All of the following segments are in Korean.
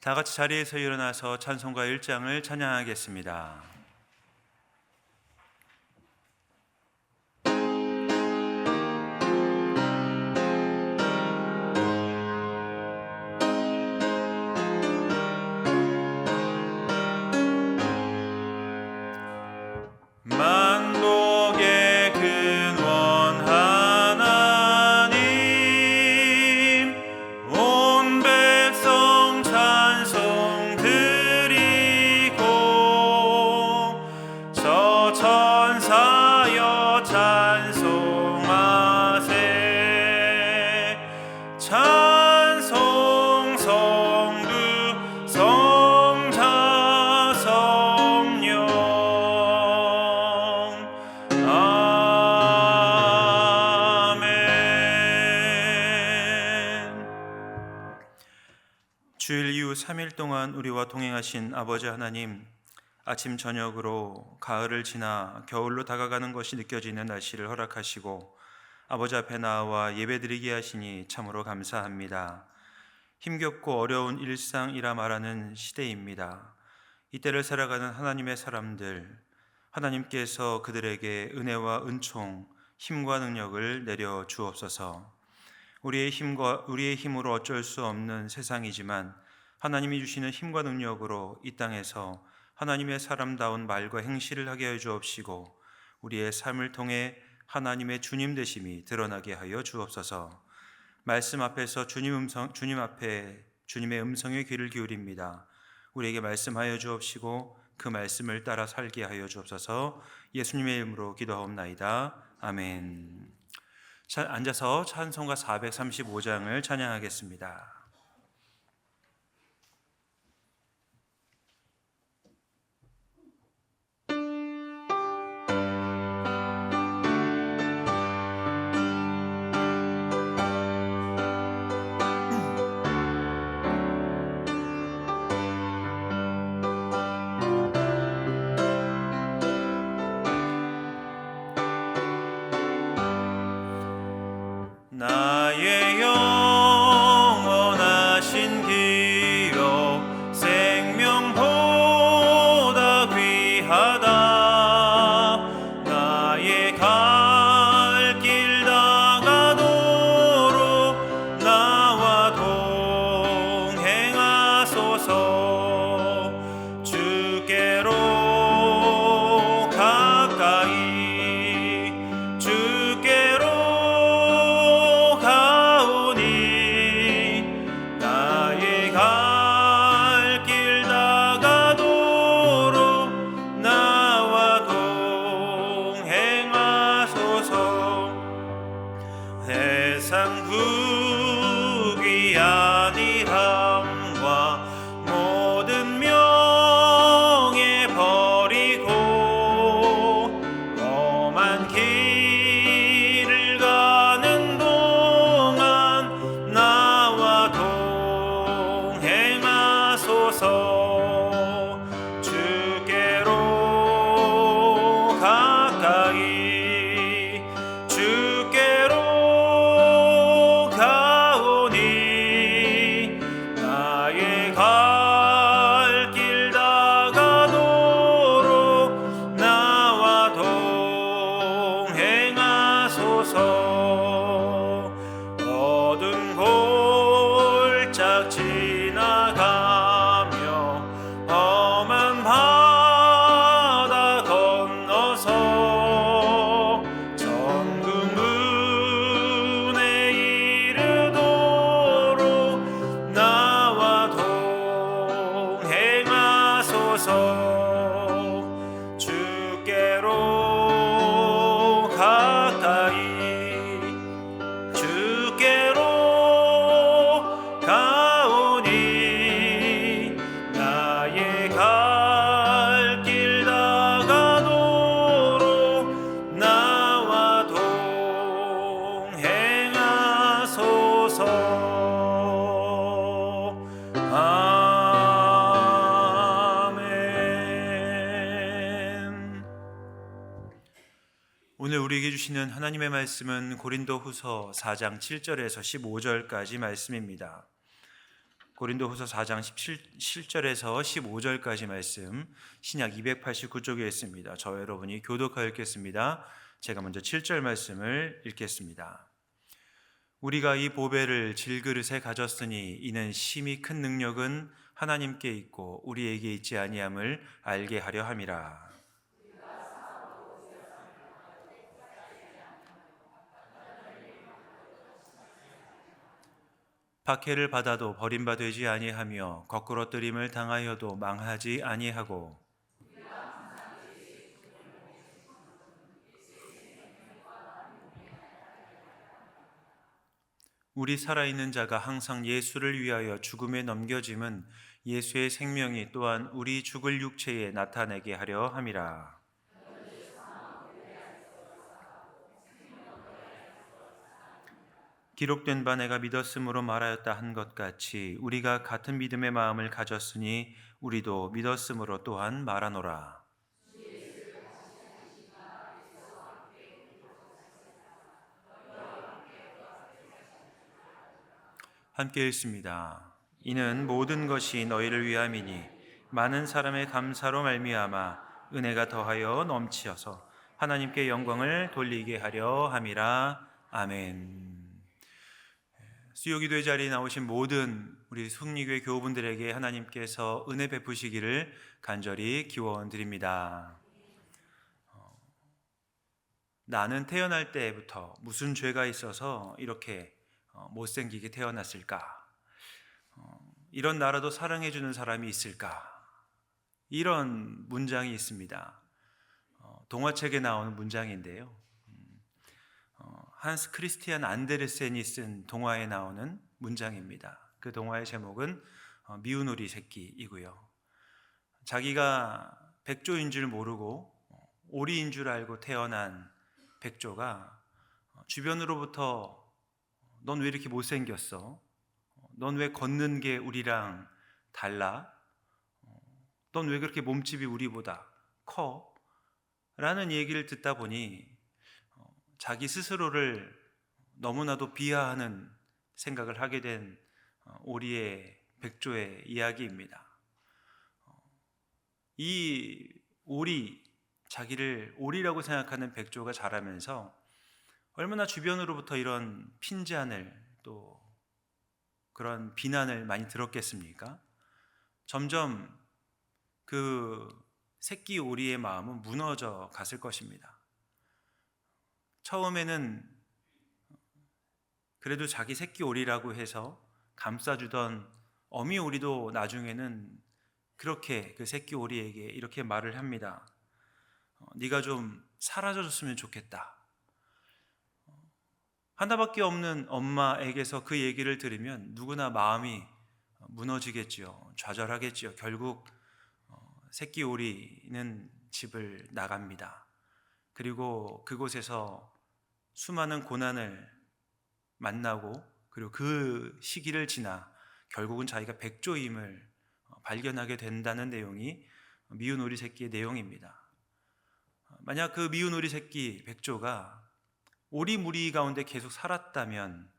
다 같이 자리에서 일어나서 찬송가 1장을 찬양하겠습니다. 만복의 근원 하나님, 온 백성 찬송 드리고, 저 천사여 찬송하세. 찬송 성부 성자 성령. 주일 이후 3일 동안 우리와 동행하신 아버지 하나님, 아침 저녁으로 가을을 지나 겨울로 다가가는 것이 느껴지는 날씨를 허락하시고 아버지 앞에 나와 예배드리게 하시니 참으로 감사합니다. 힘겹고 어려운 일상이라 말하는 시대입니다. 이때를 살아가는 하나님의 사람들, 하나님께서 그들에게 은혜와 은총, 힘과 능력을 내려 주옵소서. 우리의 힘으로 어쩔 수 없는 세상이지만 하나님이 주시는 힘과 능력으로 이 땅에서 하나님의 사람다운 말과 행실을 하게 하여 주옵시고, 우리의 삶을 통해 하나님의 주님 되심이 드러나게 하여 주옵소서. 말씀 앞에서 주님의 음성에 귀를 기울입니다. 우리에게 말씀하여 주옵시고 그 말씀을 따라 살게 하여 주옵소서. 예수님의 이름으로 기도하옵나이다. 아멘. 앉아서 찬송가 435장을 찬양하겠습니다. 나의 영원하신 기록 생명보다 귀하다. 나의 갈 길 다가도록 나와 동행하소서. 주께로 가까이 주께로 나의 갈 길 다가도록 나와 동행하소서. 세상 부귀한 일함과 모든 명예 버리고 험한 길을 가는 동안 나와 동행하소서. 주께로 가까이 주께로 가오니 나의 갈 길 다가도록 나와 동행하소서. 어두운 골짝 지나가며 험한 바다 건너서 천국문에 이르도록 나와 동행하소서. 주께로 가까이 주께로 가오니 나의 갈 길 다가도록 나와 동행하소서. 아멘. 오늘 우리에게 주시는 하나님의 말씀은 고린도후서 4장 7절에서 15절까지 말씀입니다. 고린도후서 4장 17절에서 15절까지 말씀 신약 289쪽에 있습니다. 저 여러분이 교독하여 읽겠습니다. 제가 먼저 7절 말씀을 읽겠습니다. 우리가 이 보배를 질그릇에 가졌으니 이는 심히 큰 능력은 하나님께 있고 우리에게 있지 아니함을 알게 하려 함이라. 박해를 받아도 버림받지 아니하며 거꾸러뜨림을 당하여도 망하지 아니하고 우리 살아있는 자가 항상 예수를 위하여 죽음에 넘겨짐은 예수의 생명이 또한 우리 죽을 육체에 나타내게 하려 함이라. 기록된 바 내가 믿었으므로 말하였다 한 것 같이 우리가 같은 믿음의 마음을 가졌으니 우리도 믿었으므로 또한 말하노라. 함께 읽습니다. 이는 모든 것이 너희를 위함이니 많은 사람의 감사로 말미암아 은혜가 더하여 넘치어서 하나님께 영광을 돌리게 하려 함이라. 아멘. 수요기도의 자리에 나오신 모든 우리 승리교회 교우분들에게 하나님께서 은혜 베푸시기를 간절히 기원드립니다. 나는 태어날 때부터 무슨 죄가 있어서 이렇게 못생기게 태어났을까? 이런 나라도 사랑해주는 사람이 있을까? 이런 문장이 있습니다. 동화책에 나오는 문장인데요. 한스 크리스티안 안데르센이 쓴 동화에 나오는 문장입니다. 그 동화의 제목은 미운 오리 새끼이고요. 자기가 백조인 줄 모르고 오리인 줄 알고 태어난 백조가 주변으로부터 넌 왜 이렇게 못생겼어? 넌 왜 걷는 게 우리랑 달라? 넌 왜 그렇게 몸집이 우리보다 커? 라는 얘기를 듣다 보니 자기 스스로를 너무나도 비하하는 생각을 하게 된 오리의 백조의 이야기입니다. 이 오리, 자기를 오리라고 생각하는 백조가 자라면서 얼마나 주변으로부터 이런 핀잔을 또 그런 비난을 많이 들었겠습니까? 점점 그 새끼 오리의 마음은 무너져 갔을 것입니다. 처음에는 그래도 자기 새끼 오리라고 해서 감싸주던 어미 오리도 나중에는 그렇게 그 새끼 오리에게 이렇게 말을 합니다. 네가 좀 사라져줬으면 좋겠다. 하나밖에 없는 엄마에게서 그 얘기를 들으면 누구나 마음이 무너지겠지요. 좌절하겠지요. 결국 새끼 오리는 집을 나갑니다. 그리고 그곳에서 수많은 고난을 만나고 그리고 그 시기를 지나 결국은 자기가 백조임을 발견하게 된다는 내용이 미운 오리 새끼의 내용입니다. 만약 그 미운 오리 새끼 백조가 오리무리 가운데 계속 살았다면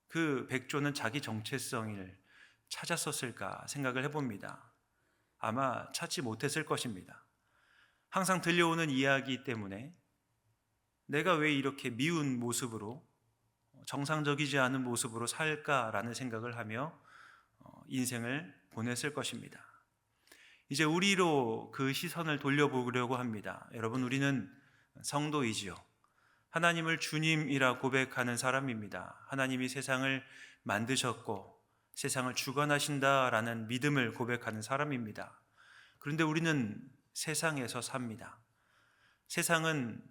그 백조는 자기 정체성을 찾았었을까 생각을 해봅니다. 아마 찾지 못했을 것입니다. 항상 들려오는 이야기 때문에 내가 왜 이렇게 미운 모습으로 정상적이지 않은 모습으로 살까라는 생각을 하며 인생을 보냈을 것입니다. 이제 우리로 그 시선을 돌려보려고 합니다. 여러분, 우리는 성도이지요. 하나님을 주님이라 고백하는 사람입니다. 하나님이 세상을 만드셨고 세상을 주관하신다라는 믿음을 고백하는 사람입니다. 그런데 우리는 세상에서 삽니다. 세상은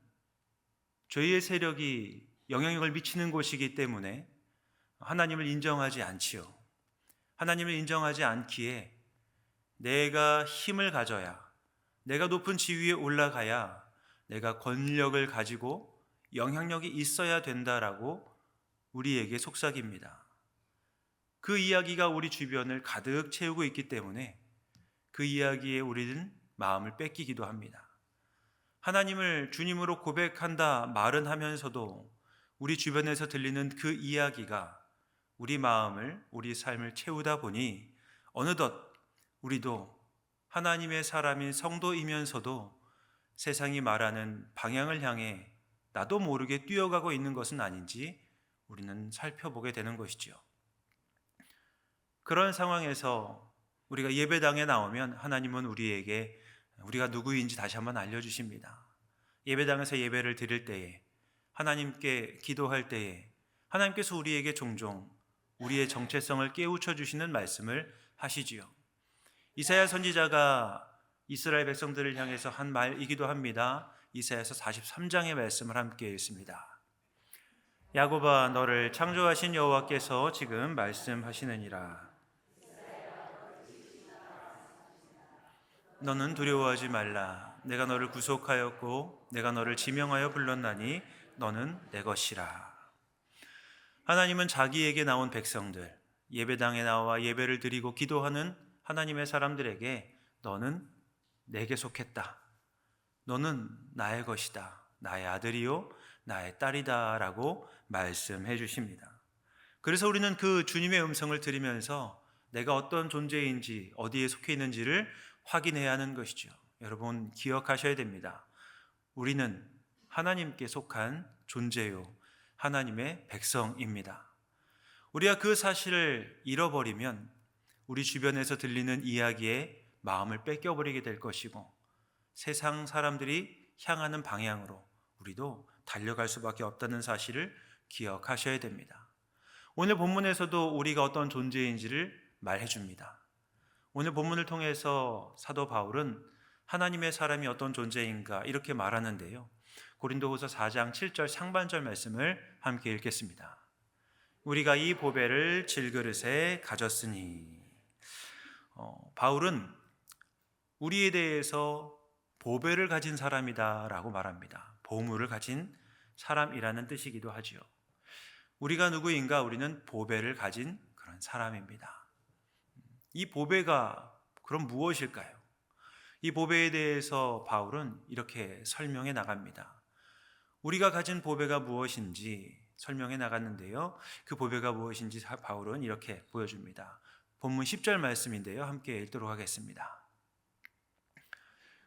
죄의 세력이 영향력을 미치는 곳이기 때문에 하나님을 인정하지 않지요. 하나님을 인정하지 않기에 내가 힘을 가져야, 내가 높은 지위에 올라가야, 내가 권력을 가지고 영향력이 있어야 된다라고 우리에게 속삭입니다. 그 이야기가 우리 주변을 가득 채우고 있기 때문에 그 이야기에 우리는 마음을 뺏기기도 합니다. 하나님을 주님으로 고백한다 말은 하면서도 우리 주변에서 들리는 그 이야기가 우리 마음을, 우리 삶을 채우다 보니 어느덧 우리도 하나님의 사람인 성도이면서도 세상이 말하는 방향을 향해 나도 모르게 뛰어가고 있는 것은 아닌지 우리는 살펴보게 되는 것이죠. 그런 상황에서 우리가 예배당에 나오면 하나님은 우리에게 우리가 누구인지 다시 한번 알려주십니다. 예배당에서 예배를 드릴 때에, 하나님께 기도할 때에 하나님께서 우리에게 종종 우리의 정체성을 깨우쳐 주시는 말씀을 하시지요. 이사야 선지자가 이스라엘 백성들을 향해서 한 말이기도 합니다. 이사야서 43장의 말씀을 함께 읽습니다. 야곱아, 너를 창조하신 여호와께서 지금 말씀하시느니라. 너는 두려워하지 말라. 내가 너를 구속하였고 내가 너를 지명하여 불렀나니 너는 내 것이라. 하나님은 자기에게 나온 백성들, 예배당에 나와 예배를 드리고 기도하는 하나님의 사람들에게 너는 내게 속했다. 너는 나의 것이다. 나의 아들이요 나의 딸이다 라고 말씀해 주십니다. 그래서 우리는 그 주님의 음성을 들으면서 내가 어떤 존재인지, 어디에 속해 있는지를 확인해야 하는 것이죠. 여러분 기억하셔야 됩니다. 우리는 하나님께 속한 존재요 하나님의 백성입니다. 우리가 그 사실을 잃어버리면 우리 주변에서 들리는 이야기에 마음을 뺏겨버리게 될 것이고 세상 사람들이 향하는 방향으로 우리도 달려갈 수밖에 없다는 사실을 기억하셔야 됩니다. 오늘 본문에서도 우리가 어떤 존재인지를 말해줍니다. 오늘 본문을 통해서 사도 바울은 하나님의 사람이 어떤 존재인가 이렇게 말하는데요. 고린도후서 4장 7절 상반절 말씀을 함께 읽겠습니다. 우리가 이 보배를 질그릇에 가졌으니. 바울은 우리에 대해서 보배를 가진 사람이다 라고 말합니다. 보물을 가진 사람이라는 뜻이기도 하지요. 우리가 누구인가? 우리는 보배를 가진 그런 사람입니다. 이 보배가 그럼 무엇일까요? 이 보배에 대해서 바울은 이렇게 설명해 나갑니다. 우리가 가진 보배가 무엇인지 설명해 나갔는데요. 그 보배가 무엇인지 바울은 이렇게 보여줍니다. 본문 10절 말씀인데요. 함께 읽도록 하겠습니다.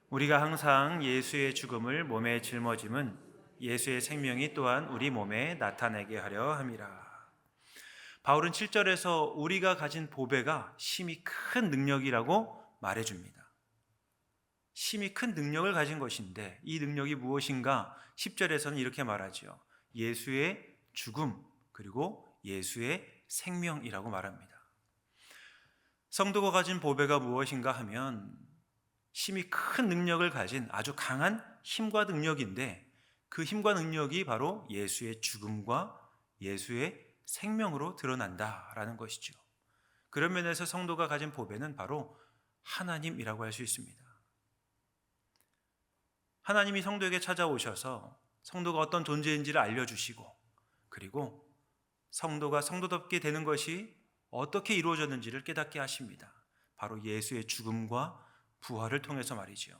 우리가 항상 예수의 죽음을 몸에 짊어짐은 예수의 생명이 또한 우리 몸에 나타내게 하려 함이라. 바울은 7절에서 우리가 가진 보배가 심히 큰 능력이라고 말해줍니다. 심히 큰 능력을 가진 것인데 이 능력이 무엇인가? 10절에서는 이렇게 말하죠. 예수의 죽음 그리고 예수의 생명이라고 말합니다. 성도가 가진 보배가 무엇인가 하면 심히 큰 능력을 가진 아주 강한 힘과 능력인데 그 힘과 능력이 바로 예수의 죽음과 예수의 생명으로 드러난다라는 것이죠. 그런 면에서 성도가 가진 보배는 바로 하나님이라고 할 수 있습니다. 하나님이 성도에게 찾아오셔서 성도가 어떤 존재인지를 알려주시고 그리고 성도가 성도답게 되는 것이 어떻게 이루어졌는지를 깨닫게 하십니다. 바로 예수의 죽음과 부활을 통해서 말이죠.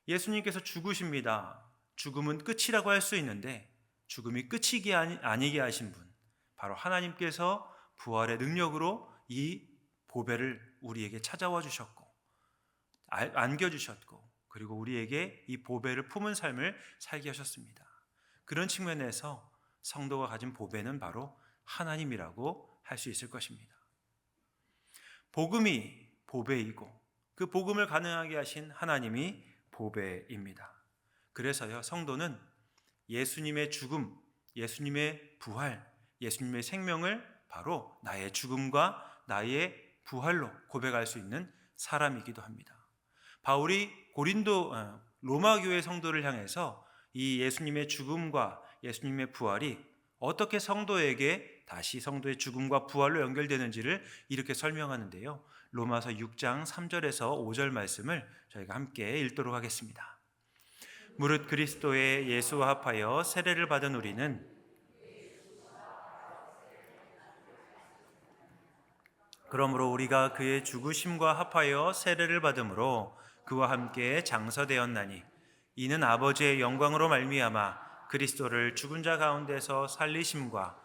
예수님께서 죽으십니다. 죽음은 끝이라고 할 수 있는데 죽음이 끝이게 아니게 하신 분, 바로 하나님께서 부활의 능력으로 이 보배를 우리에게 찾아와 주셨고 안겨주셨고 그리고 우리에게 이 보배를 품은 삶을 살게 하셨습니다. 그런 측면에서 성도가 가진 보배는 바로 하나님이라고 할 수 있을 것입니다. 복음이 보배이고 그 복음을 가능하게 하신 하나님이 보배입니다. 그래서요, 성도는 예수님의 죽음, 예수님의 부활, 예수님의 생명을 바로 나의 죽음과 나의 부활로 고백할 수 있는 사람이기도 합니다. 바울이 로마 교회 성도를 향해서 이 예수님의 죽음과 예수님의 부활이 어떻게 성도에게 다시 성도의 죽음과 부활로 연결되는지를 이렇게 설명하는데요. 로마서 6장 3절에서 5절 말씀을 저희가 함께 읽도록 하겠습니다. 무릇 그리스도의 예수와 합하여 세례를 받은 우리는 그러므로 우리가 그의 죽으심과 합하여 세례를 받음으로 그와 함께 장서되었나니 이는 아버지의 영광으로 말미암아 그리스도를 죽은 자 가운데서 살리심과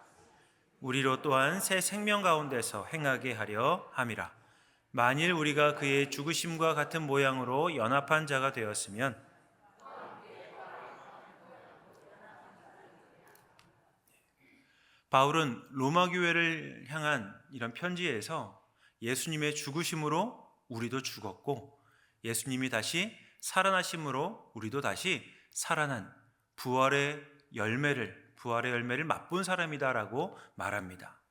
우리로 또한 새 생명 가운데서 행하게 하려 함이라. 만일 우리가 그의 죽으심과 같은 모양으로 연합한 자가 되었으면 바울은 로마 교회를 향한 이런 편지에서 예수님의 죽으심으로 우리도 죽었고 예수님이 다시 살아나심으로 우리도 다시 살아난 부활의 열매를 맛본 사람이다라고 말합니다.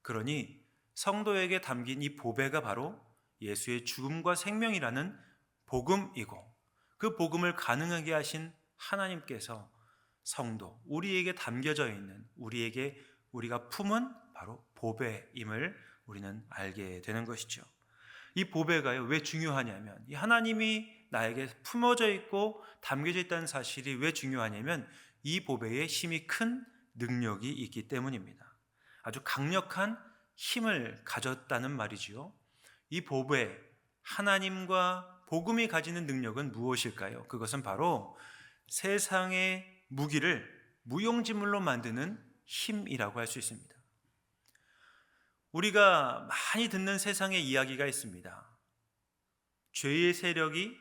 그러니 성도에게 담긴 이 보배가 바로 예수의 죽음과 생명이라는 복음이고 그 복음을 가능하게 하신 하나님께서 성도, 우리에게 담겨져 있는 우리가 품은 바로 보배임을 우리는 알게 되는 것이죠. 이 보배가요, 왜 중요하냐면 이 하나님이 나에게 품어져 있고 담겨져 있다는 사실이 왜 중요하냐면 이 보배에 힘이 큰 능력이 있기 때문입니다. 아주 강력한 힘을 가졌다는 말이지요. 이 보배, 하나님과 복음이 가지는 능력은 무엇일까요? 그것은 바로 세상의 무기를 무용지물로 만드는 힘이라고 할 수 있습니다. 우리가 많이 듣는 세상의 이야기가 있습니다. 죄의 세력이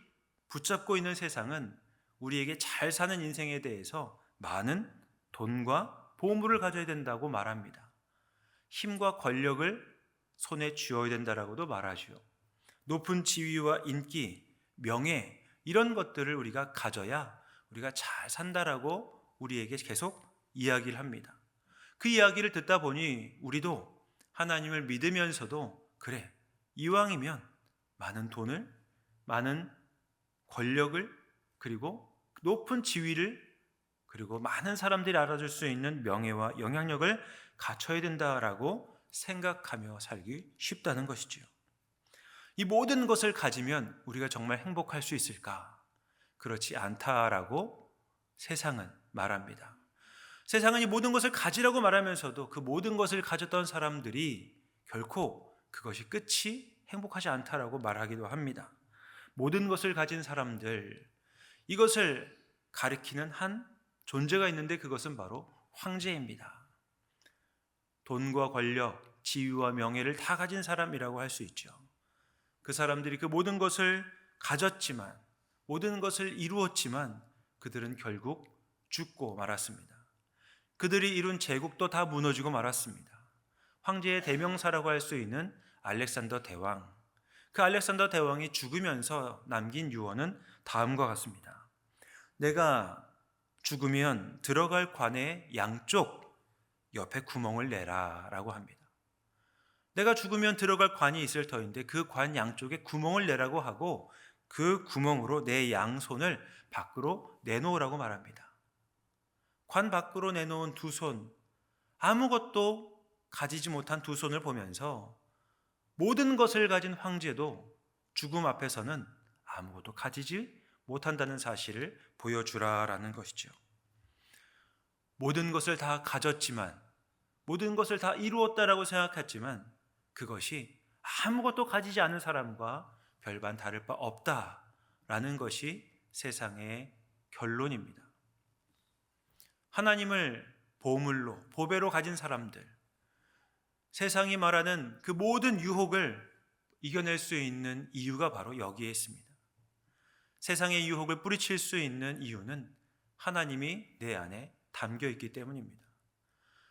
붙잡고 있는 세상은 우리에게 잘 사는 인생에 대해서 많은 돈과 보물을 가져야 된다고 말합니다. 힘과 권력을 손에 쥐어야 된다라고도 말하죠. 높은 지위와 인기, 명예 이런 것들을 우리가 가져야 우리가 잘 산다라고 우리에게 계속 이야기를 합니다. 그 이야기를 듣다 보니 우리도 하나님을 믿으면서도 그래, 이왕이면 많은 돈을, 많은 권력을, 그리고 높은 지위를, 그리고 많은 사람들이 알아줄 수 있는 명예와 영향력을 갖춰야 된다라고 생각하며 살기 쉽다는 것이지요. 이 모든 것을 가지면 우리가 정말 행복할 수 있을까? 그렇지 않다라고 세상은 말합니다. 세상은 이 모든 것을 가지라고 말하면서도 그 모든 것을 가졌던 사람들이 결코 그것이 끝이 행복하지 않다라고 말하기도 합니다. 모든 것을 가진 사람들, 이것을 가리키는 한 존재가 있는데 그것은 바로 황제입니다. 돈과 권력, 지위와 명예를 다 가진 사람이라고 할 수 있죠. 그 사람들이 그 모든 것을 가졌지만, 모든 것을 이루었지만 그들은 결국 죽고 말았습니다. 그들이 이룬 제국도 다 무너지고 말았습니다. 황제의 대명사라고 할 수 있는 알렉산더 대왕, 그 알렉산더 대왕이 죽으면서 남긴 유언은 다음과 같습니다. 내가 죽으면 들어갈 관의 양쪽 옆에 구멍을 내라 라고 합니다. 내가 죽으면 들어갈 관이 있을 터인데 그 관 양쪽에 구멍을 내라고 하고 그 구멍으로 내 양손을 밖으로 내놓으라고 말합니다. 관 밖으로 내놓은 두 손, 아무것도 가지지 못한 두 손을 보면서 모든 것을 가진 황제도 죽음 앞에서는 아무것도 가지지 못한다는 사실을 보여주라라는 것이죠. 모든 것을 다 가졌지만, 모든 것을 다 이루었다라고 생각했지만 그것이 아무것도 가지지 않은 사람과 별반 다를 바 없다라는 것이 세상의 결론입니다. 하나님을 보물로, 보배로 가진 사람들, 세상이 말하는 그 모든 유혹을 이겨낼 수 있는 이유가 바로 여기에 있습니다. 세상의 유혹을 뿌리칠 수 있는 이유는 하나님이 내 안에 담겨 있기 때문입니다.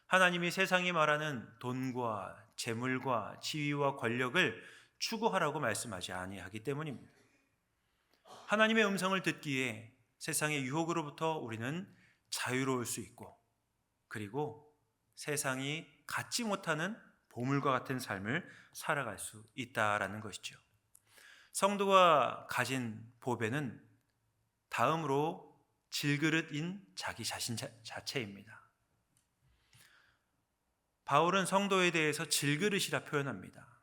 하나님이 세상이 말하는 돈과 재물과 지위와 권력을 추구하라고 말씀하지 아니하기 때문입니다. 하나님의 음성을 듣기에 세상의 유혹으로부터 우리는 자유로울 수 있고, 그리고 세상이 갖지 못하는 보물과 같은 삶을 살아갈 수 있다라는 것이죠. 성도가 가진 보배는 다음으로 질그릇인 자기 자신 자체입니다. 바울은 성도에 대해서 질그릇이라 표현합니다.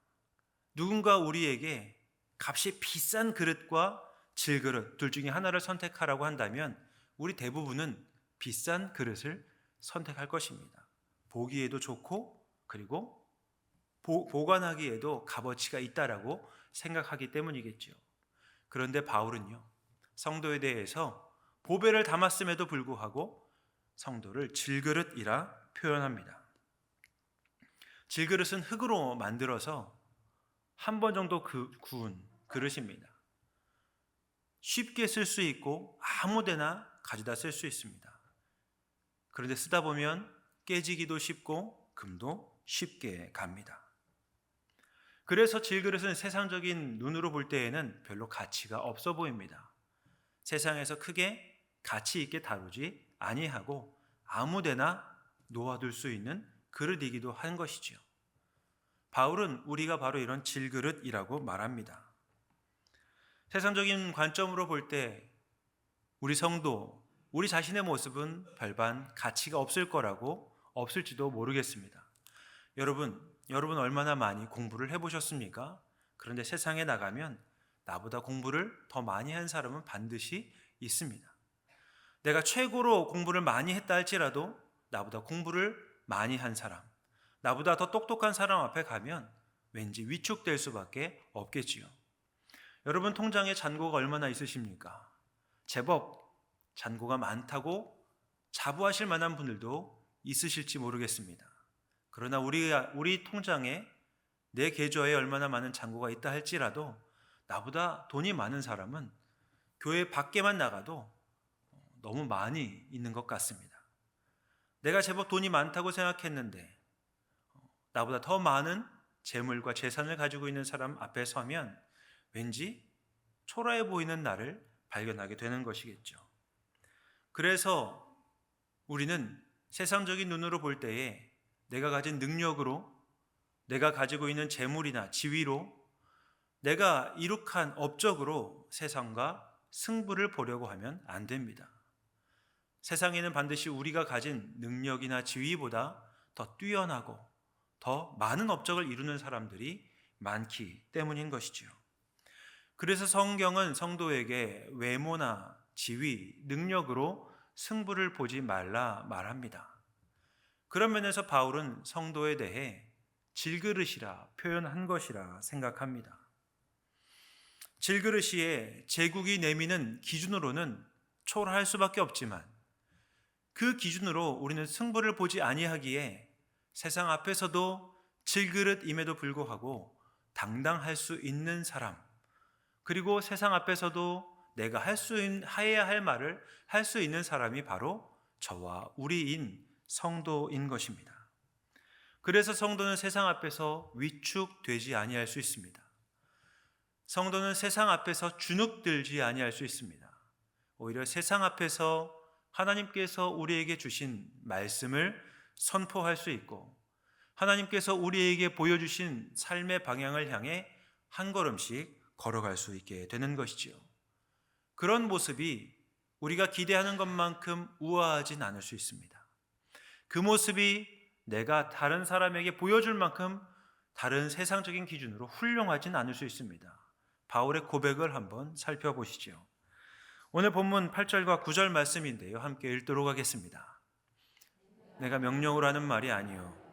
누군가 우리에게 값이 비싼 그릇과 질그릇 둘 중에 하나를 선택하라고 한다면 우리 대부분은 비싼 그릇을 선택할 것입니다. 보기에도 좋고 그리고 보관하기에도 값어치가 있다라고 생각하기 때문이겠죠. 그런데 바울은요, 성도에 대해서 보배를 담았음에도 불구하고 성도를 질그릇이라 표현합니다. 질그릇은 흙으로 만들어서 한 번 정도 구운 그릇입니다. 쉽게 쓸 수 있고 아무데나 가져다 쓸 수 있습니다. 그런데 쓰다 보면 깨지기도 쉽고 금도 쉽게 갑니다. 그래서 질그릇은 세상적인 눈으로 볼 때에는 별로 가치가 없어 보입니다. 세상에서 크게 가치 있게 다루지 아니하고 아무데나 놓아둘 수 있는 그릇이기도 한 것이지요. 바울은 우리가 바로 이런 질그릇이라고 말합니다. 세상적인 관점으로 볼 때 우리 성도, 우리 자신의 모습은 별반 가치가 없을 거라고 없을지도 모르겠습니다. 여러분 얼마나 많이 공부를 해보셨습니까? 그런데 세상에 나가면 나보다 공부를 더 많이 한 사람은 반드시 있습니다. 내가 최고로 공부를 많이 했다 할지라도 나보다 공부를 많이 한 사람, 나보다 더 똑똑한 사람 앞에 가면 왠지 위축될 수밖에 없겠지요. 여러분 통장에 잔고가 얼마나 있으십니까? 제법 잔고가 많다고 자부하실 만한 분들도 있으실지 모르겠습니다. 그러나 우리 통장에 내 계좌에 얼마나 많은 잔고가 있다 할지라도 나보다 돈이 많은 사람은 교회 밖에만 나가도 너무 많이 있는 것 같습니다. 내가 제법 돈이 많다고 생각했는데 나보다 더 많은 재물과 재산을 가지고 있는 사람 앞에 서면 왠지 초라해 보이는 나를 발견하게 되는 것이겠죠. 그래서 우리는 세상적인 눈으로 볼 때에 내가 가진 능력으로, 내가 가지고 있는 재물이나 지위로, 내가 이룩한 업적으로 세상과 승부를 보려고 하면 안 됩니다. 세상에는 반드시 우리가 가진 능력이나 지위보다 더 뛰어나고 더 많은 업적을 이루는 사람들이 많기 때문인 것이지요. 그래서 성경은 성도에게 외모나 지위, 능력으로 승부를 보지 말라 말합니다. 그런 면에서 바울은 성도에 대해 질그릇이라 표현한 것이라 생각합니다. 질그릇이의 제국이 내미는 기준으로는 초라할 수밖에 없지만 그 기준으로 우리는 승부를 보지 아니하기에 세상 앞에서도 질그릇임에도 불구하고 당당할 수 있는 사람, 그리고 세상 앞에서도 내가 해야 할 말을 할 수 있는 사람이 바로 저와 우리인 성도인 것입니다. 그래서 성도는 세상 앞에서 위축되지 아니할 수 있습니다. 성도는 세상 앞에서 주눅들지 아니할 수 있습니다. 오히려 세상 앞에서 하나님께서 우리에게 주신 말씀을 선포할 수 있고 하나님께서 우리에게 보여주신 삶의 방향을 향해 한 걸음씩 걸어갈 수 있게 되는 것이지요. 그런 모습이 우리가 기대하는 것만큼 우아하진 않을 수 있습니다. 그 모습이 내가 다른 사람에게 보여줄 만큼 다른 세상적인 기준으로 훌륭하진 않을 수 있습니다. 바울의 고백을 한번 살펴보시죠. 오늘 본문 8절과 9절 말씀인데요. 함께 읽도록 하겠습니다. 내가 명령으로 하는 말이 아니요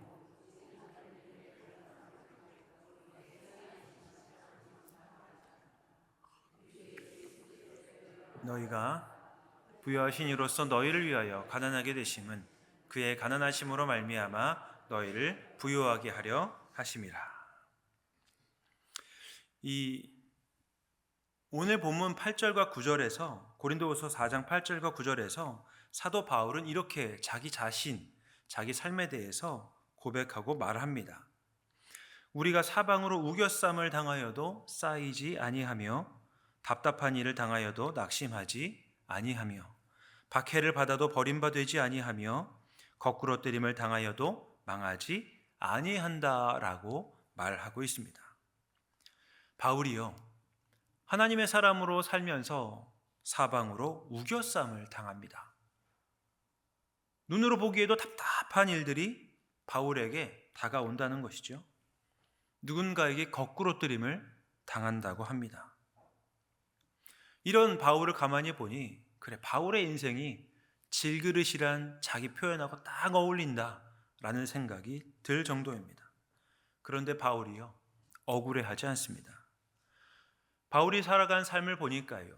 너희가 부여하신 이로써 너희를 위하여 가난하게 되심은 그의 가난하심으로 말미암아 너희를 부유하게 하려 하심이라. 이 오늘 본문 8절과 9절에서 고린도후서 4장 8절과 9절에서 사도 바울은 이렇게 자기 자신, 자기 삶에 대해서 고백하고 말합니다. 우리가 사방으로 우겨쌈을 당하여도 쌓이지 아니하며 답답한 일을 당하여도 낙심하지 아니하며 박해를 받아도 버림받지 아니하며 거꾸로 때림을 당하여도 망하지 아니한다라고 말하고 있습니다. 바울이요, 하나님의 사람으로 살면서 사방으로 우겨쌈을 당합니다. 눈으로 보기에도 답답한 일들이 바울에게 다가온다는 것이죠. 누군가에게 거꾸로 때림을 당한다고 합니다. 이런 바울을 가만히 보니 그래, 바울의 인생이 질그릇이란 자기 표현하고 딱 어울린다라는 생각이 들 정도입니다. 그런데 바울이요, 억울해하지 않습니다. 바울이 살아간 삶을 보니까요,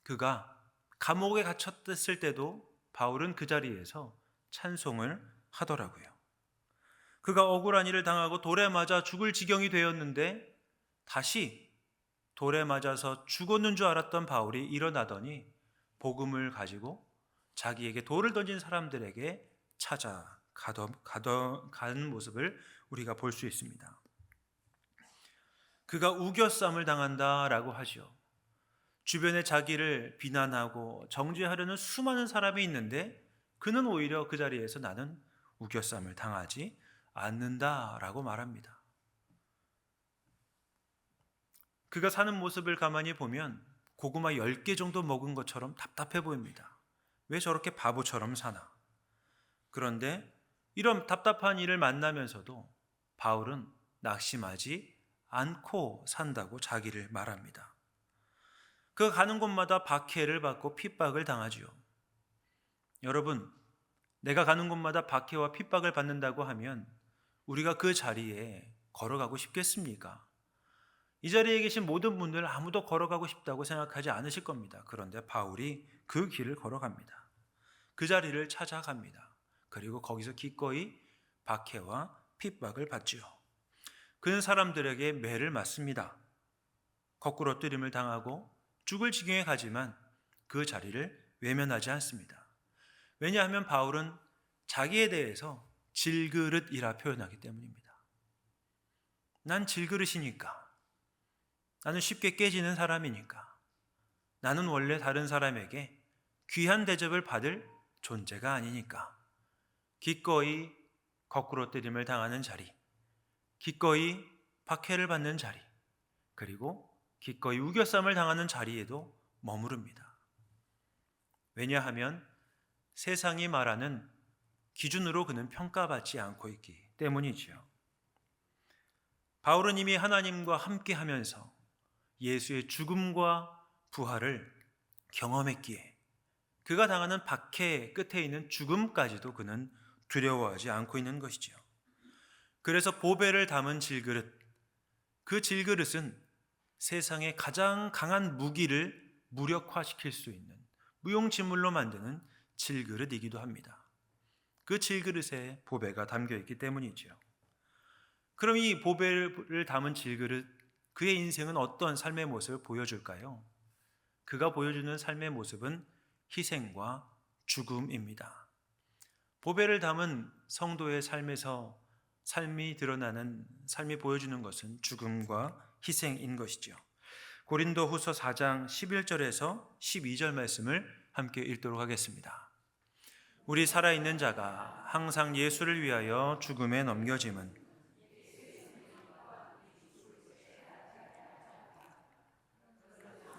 그가 감옥에 갇혔을 때도 바울은 그 자리에서 찬송을 하더라고요. 그가 억울한 일을 당하고 돌에 맞아 죽을 지경이 되었는데 다시 돌에 맞아서 죽었는 줄 알았던 바울이 일어나더니 복음을 가지고 자기에게 돌을 던진 사람들에게 가는 모습을 우리가 볼 수 있습니다. 그가 우겨쌈을 당한다라고 하죠. 주변에 자기를 비난하고 정죄하려는 수많은 사람이 있는데 그는 오히려 그 자리에서 나는 우겨쌈을 당하지 않는다라고 말합니다. 그가 사는 모습을 가만히 보면 고구마 10개 정도 먹은 것처럼 답답해 보입니다. 왜 저렇게 바보처럼 사나? 그런데 이런 답답한 일을 만나면서도 바울은 낙심하지 않고 산다고 자기를 말합니다. 그가 가는 곳마다 박해를 받고 핍박을 당하지요. 여러분, 내가 가는 곳마다 박해와 핍박을 받는다고 하면 우리가 그 자리에 걸어가고 싶겠습니까? 이 자리에 계신 모든 분들 아무도 걸어가고 싶다고 생각하지 않으실 겁니다. 그런데 바울이 그 길을 걸어갑니다. 그 자리를 찾아갑니다. 그리고 거기서 기꺼이 박해와 핍박을 받지요. 그는 사람들에게 매를 맞습니다. 거꾸로 뜨림을 당하고 죽을 지경에 가지만 그 자리를 외면하지 않습니다. 왜냐하면 바울은 자기에 대해서 질그릇이라 표현하기 때문입니다. 난 질그릇이니까. 나는 쉽게 깨지는 사람이니까. 나는 원래 다른 사람에게 귀한 대접을 받을 존재가 아니니까. 기꺼이 거꾸로 뜨림을 당하는 자리, 기꺼이 박해를 받는 자리, 그리고 기꺼이 우겨쌈을 당하는 자리에도 머무릅니다. 왜냐하면 세상이 말하는 기준으로 그는 평가받지 않고 있기 때문이지요. 바울은 이미 하나님과 함께 하면서 예수의 죽음과 부활을 경험했기에 그가 당하는 박해 끝에 있는 죽음까지도 그는 두려워하지 않고 있는 것이지요. 그래서 보배를 담은 질그릇, 그 질그릇은 세상의 가장 강한 무기를 무력화시킬 수 있는 무용지물로 만드는 질그릇이기도 합니다. 그 질그릇에 보배가 담겨 있기 때문이지요. 그럼 이 보배를 담은 질그릇, 그의 인생은 어떤 삶의 모습을 보여줄까요? 그가 보여주는 삶의 모습은 희생과 죽음입니다. 보배를 담은 성도의 삶에서 삶이 드러나는, 삶이 보여주는 것은 죽음과 희생인 것이죠. 고린도 후서 4장 11절에서 12절 말씀을 함께 읽도록 하겠습니다. 우리 살아있는 자가 항상 예수를 위하여 죽음에 넘겨짐은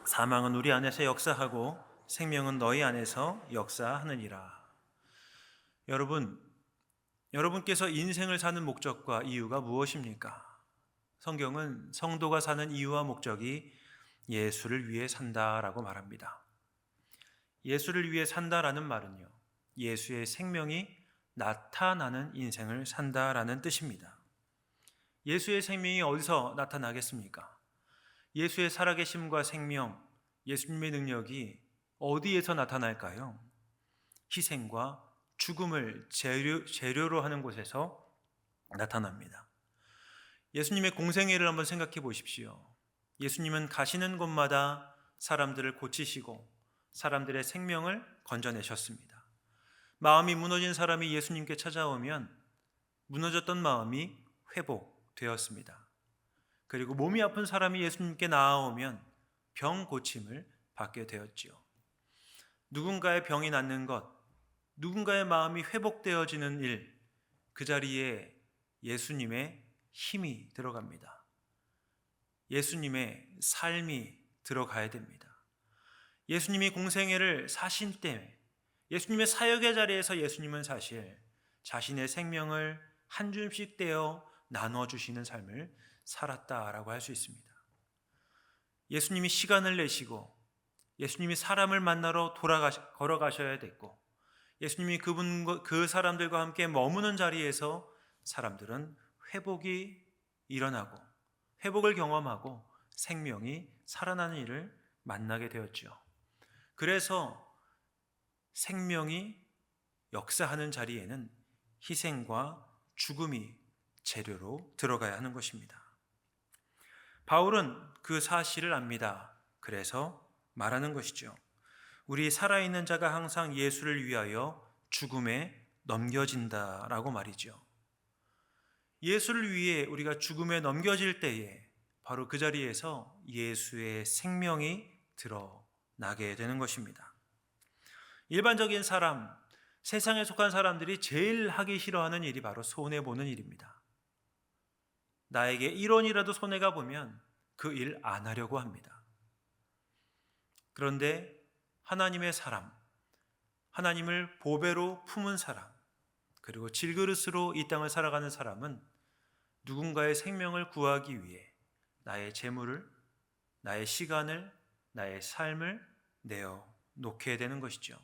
사망은 우리 안에서 역사하고 생명은 너희 안에서 역사하느니라. 여러분께서 인생을 사는 목적과 이유가 무엇입니까? 성경은 성도가 사는 이유와 목적이 예수를 위해 산다라고 말합니다. 예수를 위해 산다라는 말은요, 예수의 생명이 나타나는 인생을 산다라는 뜻입니다. 예수의 생명이 어디서 나타나겠습니까? 예수의 살아계심과 생명, 예수님의 능력이 어디에서 나타날까요? 희생과 죽음을 재료로 하는 곳에서 나타납니다. 예수님의 공생애를 한번 생각해 보십시오. 예수님은 가시는 곳마다 사람들을 고치시고 사람들의 생명을 건져내셨습니다. 마음이 무너진 사람이 예수님께 찾아오면 무너졌던 마음이 회복되었습니다. 그리고 몸이 아픈 사람이 예수님께 나아오면 병 고침을 받게 되었지요. 누군가의 병이 낫는 것, 누군가의 마음이 회복되어지는 일, 그 자리에 예수님의 힘이 들어갑니다. 예수님의 삶이 들어가야 됩니다. 예수님이 공생애를 사신 때, 예수님의 사역의 자리에서 예수님은 사실 자신의 생명을 한 줌씩 떼어 나눠주시는 삶을 살았다라고 할 수 있습니다. 예수님이 시간을 내시고 예수님이 사람을 만나러 걸어가셔야 됐고 예수님이 그 사람들과 함께 머무는 자리에서 사람들은 회복이 일어나고 회복을 경험하고 생명이 살아나는 일을 만나게 되었죠. 그래서 생명이 역사하는 자리에는 희생과 죽음이 재료로 들어가야 하는 것입니다. 바울은 그 사실을 압니다. 그래서 말하는 것이죠. 우리 살아있는 자가 항상 예수를 위하여 죽음에 넘겨진다라고 말이죠. 예수를 위해 우리가 죽음에 넘겨질 때에 바로 그 자리에서 예수의 생명이 드러나게 되는 것입니다. 일반적인 사람, 세상에 속한 사람들이 제일 하기 싫어하는 일이 바로 손해보는 일입니다. 나에게 1원이라도 손해가 보면 그 일 안 하려고 합니다. 그런데 하나님의 사람, 하나님을 보배로 품은 사람, 그리고 질그릇으로 이 땅을 살아가는 사람은 누군가의 생명을 구하기 위해 나의 재물을, 나의 시간을, 나의 삶을 내어 놓게 되는 것이죠.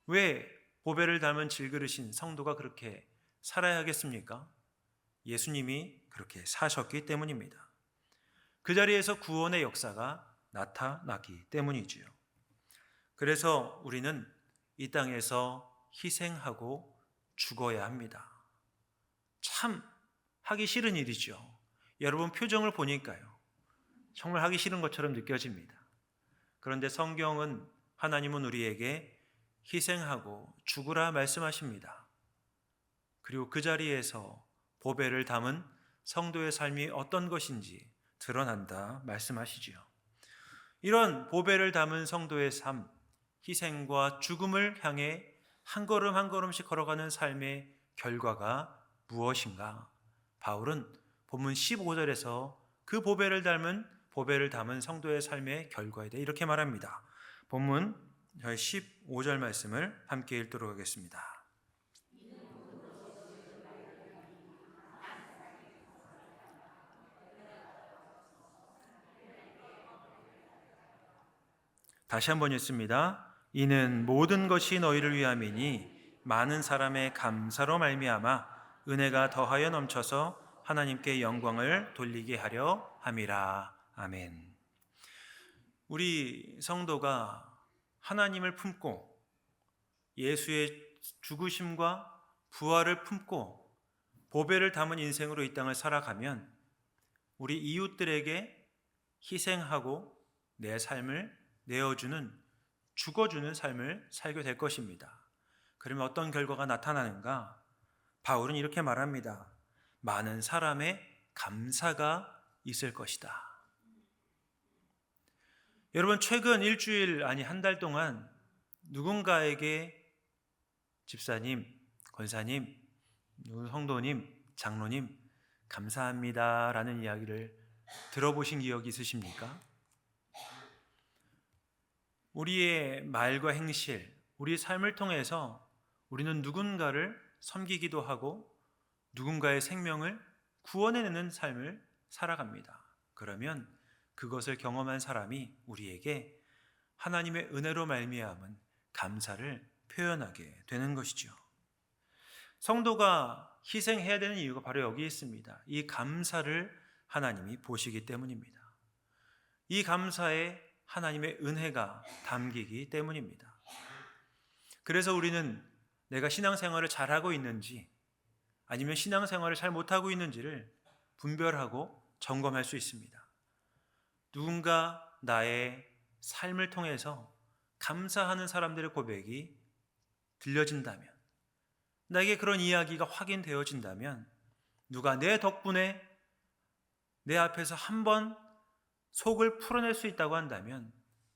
왜 보배를 담은 질그릇인 성도가 그렇게 살아야 하겠습니까? 예수님이 그렇게 사셨기 때문입니다. 그 자리에서 구원의 역사가 나타나기 때문이지요. 그래서 우리는 이 땅에서 희생하고 죽어야 합니다. 참 하기 싫은 일이죠. 여러분 표정을 보니까요, 정말 하기 싫은 것처럼 느껴집니다. 그런데 성경은, 하나님은 우리에게 희생하고 죽으라 말씀하십니다. 그리고 그 자리에서 보배를 담은 성도의 삶이 어떤 것인지 드러난다 말씀하시지요. 이런 보배를 담은 성도의 삶, 희생과 죽음을 향해 한 걸음 한 걸음씩 걸어가는 삶의 결과가 무엇인가? 바울은 본문 15절에서 그 보배를 담은 성도의 삶의 결과에 대해 이렇게 말합니다. 본문 15절 말씀을 함께 읽도록 하겠습니다. 다시 한번 읽습니다. 이는 모든 것이 너희를 위함이니 많은 사람의 감사로 말미암아 은혜가 더하여 넘쳐서 하나님께 영광을 돌리게 하려 함이라. 아멘. 우리 성도가 하나님을 품고 예수의 죽으심과 부활을 품고 보배를 담은 인생으로 이 땅을 살아가면 우리 이웃들에게 희생하고 내 삶을 내어주는, 죽어주는 삶을 살게 될 것입니다. 그러면 어떤 결과가 나타나는가? 바울은 이렇게 말합니다. 많은 사람의 감사가 있을 것이다. 여러분, 최근 일주일, 아니 한 달 동안 누군가에게 집사님, 권사님, 성도님, 장로님 감사합니다 라는 이야기를 들어보신 기억이 있으십니까? 우리의 말과 행실, 우리의 삶을 통해서 우리는 누군가를 섬기기도 하고 누군가의 생명을 구원해내는 삶을 살아갑니다. 그러면 그것을 경험한 사람이 우리에게 하나님의 은혜로 말미암은 감사를 표현하게 되는 것이죠. 성도가 희생해야 되는 이유가 바로 여기 있습니다. 이 감사를 하나님이 보시기 때문입니다. 이 감사에 하나님의 은혜가 담기기 때문입니다. 그래서 우리는 내가 신앙생활을 잘하고 있는지 아니면 신앙생활을 잘 못하고 있는지를 분별하고 점검할 수 있습니다. 누군가 나의 삶을 통해서 감사하는 사람들의 고백이 들려진다면, 나에게 그런 이야기가 확인되어진다면, 누가 내 덕분에 내 앞에서 한번 속을 풀어낼 수 있다고 한다면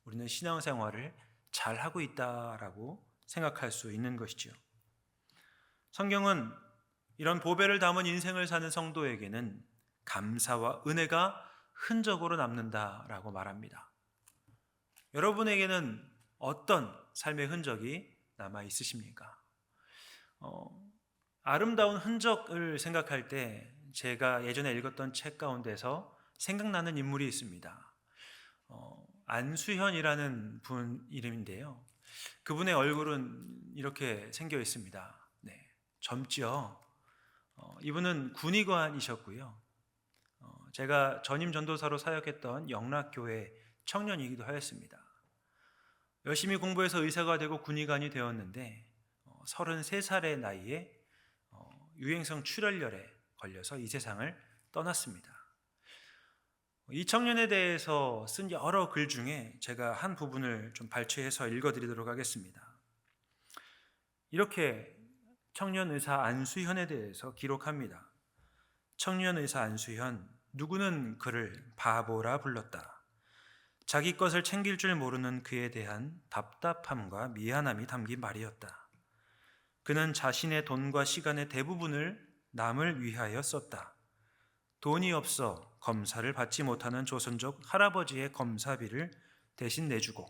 우리는 신앙생활을 잘하고 있다라고 생각할 수 있는 것이죠. 성경은 이런 보배를 담은 인생을 사는 성도에게는 감사와 은혜가 흔적으로 남는다라고 말합니다. 여러분에게는 어떤 삶의 흔적이 남아 있으십니까? 아름다운 흔적을 생각할 때 제가 예전에 읽었던 책 가운데서 생각나는 인물이 있습니다. 안수현이라는 분 이름인데요. 그분의 얼굴은 이렇게 생겨 있습니다. 네, 젊죠. 이분은 군의관이셨고요. 제가 전임 전도사로 사역했던 영락교회 청년이기도 하였습니다. 열심히 공부해서 의사가 되고 군의관이 되었는데 33살의 나이에 유행성 출혈열에 걸려서 이 세상을 떠났습니다. 이 청년에 대해서 쓴 여러 글 중에 제가 한 부분을 좀 발췌해서 읽어드리도록 하겠습니다. 이렇게 청년 의사 안수현에 대해서 기록합니다. 청년 의사 안수현, 누구는 그를 바보라 불렀다. 자기 것을 챙길 줄 모르는 그에 대한 답답함과 미안함이 담긴 말이었다. 그는 자신의 돈과 시간의 대부분을 남을 위하여 썼다. 돈이 없어 검사를 받지 못하는 조선족 할아버지의 검사비를 대신 내주고,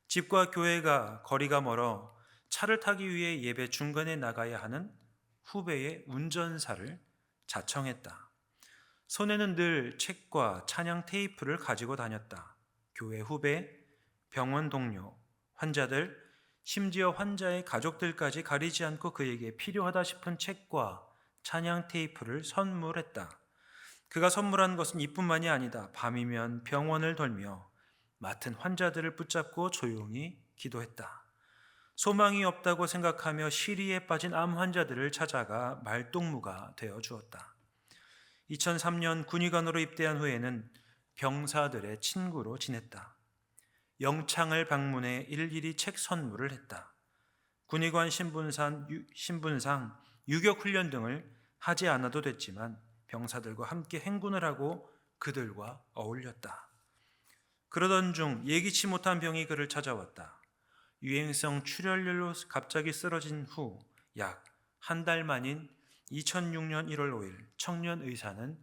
집과 교회가 거리가 멀어 차를 타기 위해 예배 중간에 나가야 하는 후배의 운전사를 자청했다. 손에는 늘 책과 찬양 테이프를 가지고 다녔다. 교회 후배, 병원 동료, 환자들, 심지어 환자의 가족들까지 가리지 않고 그에게 필요하다 싶은 책과 찬양 테이프를 선물했다. 그가 선물한 것은 이뿐만이 아니다. 밤이면 병원을 돌며 맡은 환자들을 붙잡고 조용히 기도했다. 소망이 없다고 생각하며 시리에 빠진 암 환자들을 찾아가 말동무가 되어 주었다. 2003년 군의관으로 입대한 후에는 병사들의 친구로 지냈다. 영창을 방문해 일일이 책 선물을 했다. 군의관 신분상 유격훈련 등을 하지 않아도 됐지만 병사들과 함께 행군을 하고 그들과 어울렸다. 그러던 중 예기치 못한 병이 그를 찾아왔다. 유행성 출혈열로 갑자기 쓰러진 후 약 한 달 만인 2006년 1월 5일 청년 의사는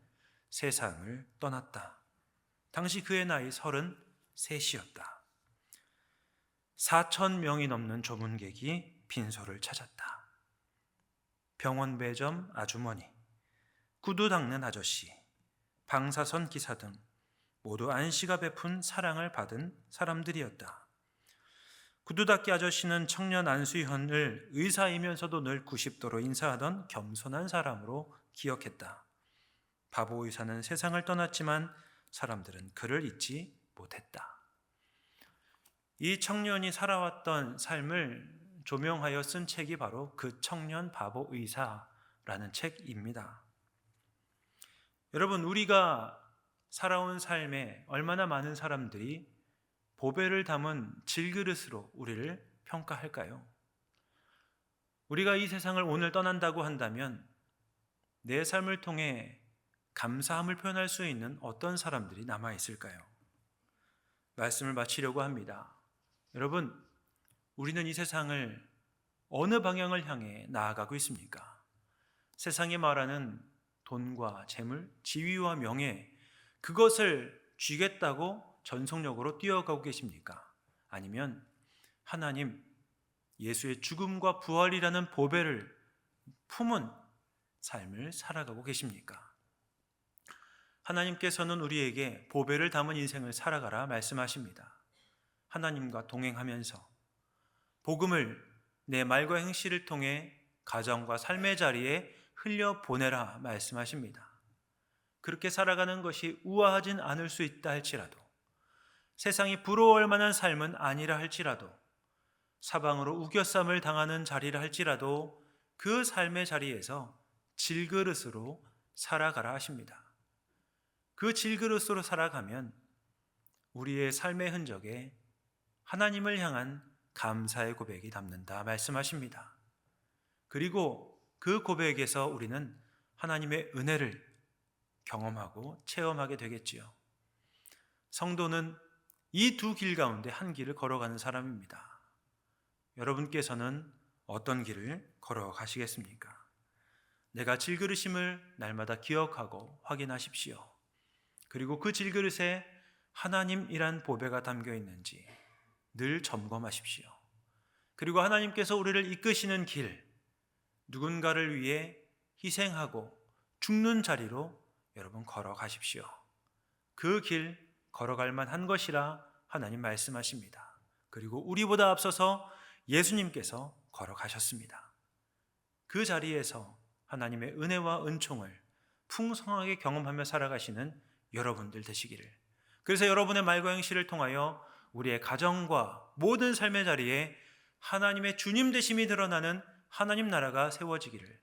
세상을 떠났다. 당시 그의 나이 33이었다. 4,000명이 넘는 조문객이 빈소를 찾았다. 병원 매점 아주머니, 구두 닦는 아저씨, 방사선 기사 등 모두 안씨가 베푼 사랑을 받은 사람들이었다. 구두 닦기 아저씨는 청년 안수현을 의사이면서도 늘 90도로 인사하던 겸손한 사람으로 기억했다. 바보 의사는 세상을 떠났지만 사람들은 그를 잊지 못했다. 이 청년이 살아왔던 삶을 조명하여 쓴 책이 바로 그 청년 바보 의사라는 책입니다. 여러분, 우리가 살아온 삶에 얼마나 많은 사람들이 보배를 담은 질그릇으로 우리를 평가할까요? 우리가 이 세상을 오늘 떠난다고 한다면 내 삶을 통해 감사함을 표현할 수 있는 어떤 사람들이 남아있을까요? 말씀을 마치려고 합니다. 여러분, 우리는 이 세상을 어느 방향을 향해 나아가고 있습니까? 세상이 말하는 돈과 재물, 지위와 명예, 그것을 쥐겠다고 전속력으로 뛰어가고 계십니까? 아니면 하나님, 예수의 죽음과 부활이라는 보배를 품은 삶을 살아가고 계십니까? 하나님께서는 우리에게 보배를 담은 인생을 살아가라 말씀하십니다. 하나님과 동행하면서 복음을 내 말과 행실을 통해 가정과 삶의 자리에 흘려보내라 말씀하십니다. 그렇게 살아가는 것이 우아하진 않을 수 있다 할지라도, 세상이 부러워할 만한 삶은 아니라 할지라도, 사방으로 우겨쌈을 당하는 자리라 할지라도 그 삶의 자리에서 질그릇으로 살아가라 하십니다. 그 질그릇으로 살아가면 우리의 삶의 흔적에 하나님을 향한 감사의 고백이 담는다 말씀하십니다. 그리고 그 고백에서 우리는 하나님의 은혜를 경험하고 체험하게 되겠지요. 성도는 이 두 길 가운데 한 길을 걸어가는 사람입니다. 여러분께서는 어떤 길을 걸어가시겠습니까? 내가 질그릇임을 날마다 기억하고 확인하십시오. 그리고 그 질그릇에 하나님이란 보배가 담겨 있는지 늘 점검하십시오. 그리고 하나님께서 우리를 이끄시는 길, 누군가를 위해 희생하고 죽는 자리로 여러분 걸어가십시오. 그 길 걸어갈 만한 것이라 하나님 말씀하십니다. 그리고 우리보다 앞서서 예수님께서 걸어가셨습니다. 그 자리에서 하나님의 은혜와 은총을 풍성하게 경험하며 살아가시는 여러분들 되시기를, 그래서 여러분의 말과 행실을 통하여 우리의 가정과 모든 삶의 자리에 하나님의 주님 되심이 드러나는 하나님 나라가 세워지기를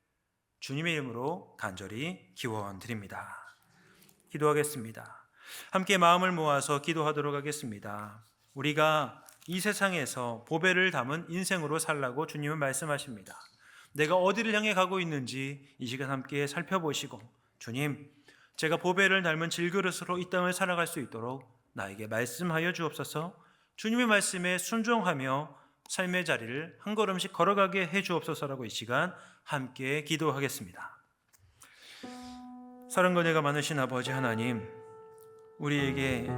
주님의 이름으로 간절히 기원드립니다. 기도하겠습니다. 함께 마음을 모아서 기도하도록 하겠습니다. 우리가 이 세상에서 보배를 담은 인생으로 살라고 주님은 말씀하십니다. 내가 어디를 향해 가고 있는지 이 시간 함께 살펴보시고, 주님, 제가 보배를 닮은 질그릇으로 이 땅을 살아갈 수 있도록 나에게 말씀하여 주옵소서. 주님의 말씀에 순종하며 삶의 자리를 한 걸음씩 걸어가게 해 주옵소서라고 이 시간 함께 기도하겠습니다. 사랑과 은혜가 많으신 아버지 하나님, 우리에게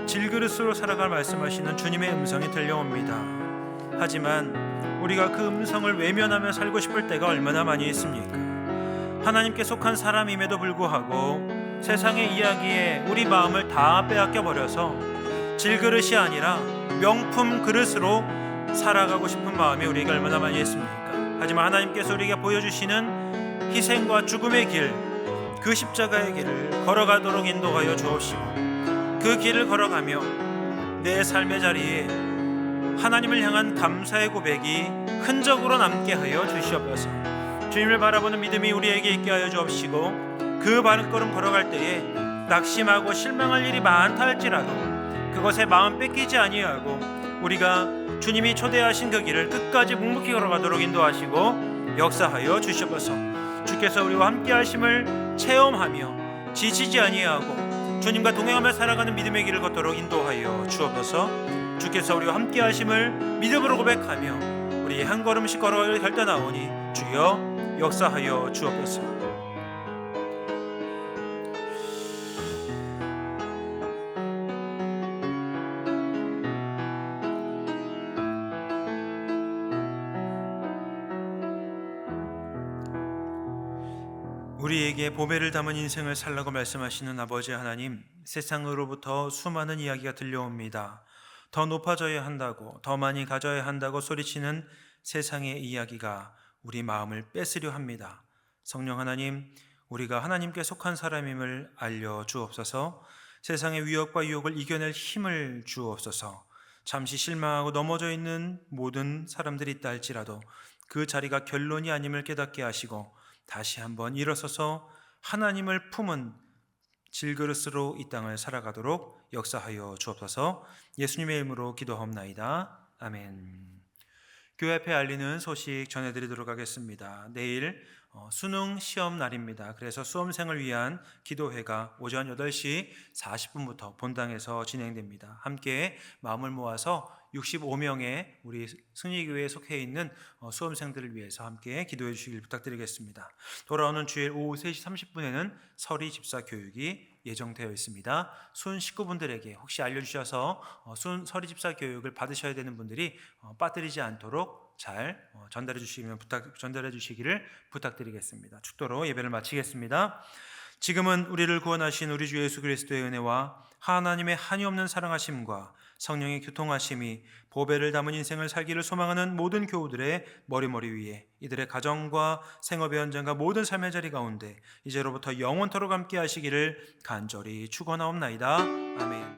질그릇으로 살아갈 말씀하시는 주님의 음성이 들려옵니다. 하지만 우리가 그 음성을 외면하며 살고 싶을 때가 얼마나 많이 있습니까? 하나님께 속한 사람임에도 불구하고 세상의 이야기에 우리 마음을 다 빼앗겨 버려서 질그릇이 아니라 명품 그릇으로 살아가고 싶은 마음이 우리에게 얼마나 많이 있습니까? 하지만 하나님께서 우리에게 보여주시는 희생과 죽음의 길, 그 십자가의 길을 걸어가도록 인도하여 주옵시고, 그 길을 걸어가며 내 삶의 자리에 하나님을 향한 감사의 고백이 흔적으로 남게 하여 주시옵소서. 주님을 바라보는 믿음이 우리에게 있게 하여 주옵시고, 그 발걸음 걸어갈 때에 낙심하고 실망할 일이 많다 할지라도 그것에 마음 뺏기지 아니하고 우리가 주님이 초대하신 그 길을 끝까지 묵묵히 걸어가도록 인도하시고 역사하여 주시옵소서. 주께서 우리와 함께 하심을 체험하며 지치지 아니하고 주님과 동행하며 살아가는 믿음의 길을 걷도록 인도하여 주옵소서. 주께서 우리와 함께 하심을 믿음으로 고백하며 우리 한 걸음씩 걸어가기를 결단하오니 주여 역사하여 주옵소서. 우리에게 보배를 담은 인생을 살라고 말씀하시는 아버지 하나님, 세상으로부터 수많은 이야기가 들려옵니다. 더 높아져야 한다고, 더 많이 가져야 한다고 소리치는 세상의 이야기가 우리 마음을 뺏으려 합니다. 성령 하나님, 우리가 하나님께 속한 사람임을 알려주옵소서. 세상의 위협과 유혹을 이겨낼 힘을 주옵소서. 잠시 실망하고 넘어져 있는 모든 사람들이 있다 할지라도 그 자리가 결론이 아님을 깨닫게 하시고 다시 한번 일어서서 하나님을 품은 질그릇으로 이 땅을 살아가도록 역사하여 주옵소서. 예수님의 이름으로 기도하옵나이다. 아멘. 교회 앞에 알리는 소식 전해드리도록 하겠습니다. 내일 수능 시험 날입니다. 그래서 수험생을 위한 기도회가 오전 8시 40분부터 본당에서 진행됩니다. 함께 마음을 모아서 65명의 우리 승리교회에 속해 있는 수험생들을 위해서 함께 기도해 주시길 부탁드리겠습니다. 돌아오는 주일 오후 3시 30분에는 서리 집사 교육이 예정되어 있습니다. 순 식구분들에게 혹시 알려주셔서 순 서리 집사 교육을 받으셔야 되는 분들이 빠뜨리지 않도록 잘 전달해 주시기를 부탁드리겠습니다. 축도로 예배를 마치겠습니다. 지금은 우리를 구원하신 우리 주 예수 그리스도의 은혜와 하나님의 한이 없는 사랑하심과 성령의 교통하심이 보배를 담은 인생을 살기를 소망하는 모든 교우들의 머리 위에, 이들의 가정과 생업의 현장과 모든 삶의 자리 가운데 이제로부터 영원토록 함께 하시기를 간절히 축원하옵나이다. 아멘.